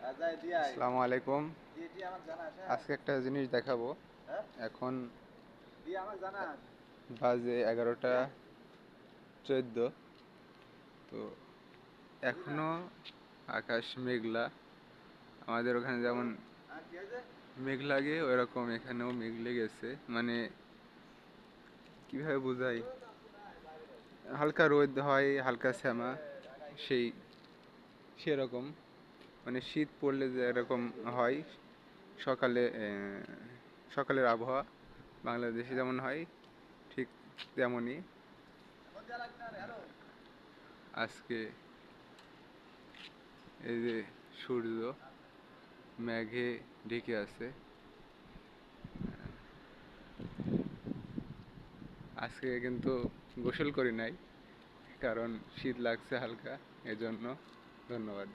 আসসালামু আলাইকুম। আজকে একটা জিনিস দেখাবো। এখন বাজে 11:14। তো এখনো আকাশ মেঘলা। আমাদের ওখানে যেমন মেঘ লাগে ওইরকম এখানেও মেঘ লেগেছে। মানে কিভাবে বোঝাই, হালকা রোদ হয়, হালকা শ্যামা, সেই সেরকম। মানে শীত পড়লে যে এরকম হয় সকালে, সকালের আবহাওয়া বাংলাদেশে যেমন হয় ঠিক তেমনই আজকে। এই যে সূর্য মেঘে ঢেকে আছে। আজকে কিন্তু গোসল করি নাই, কারণ শীত লাগছে হালকা, এজন্য। ধন্যবাদ।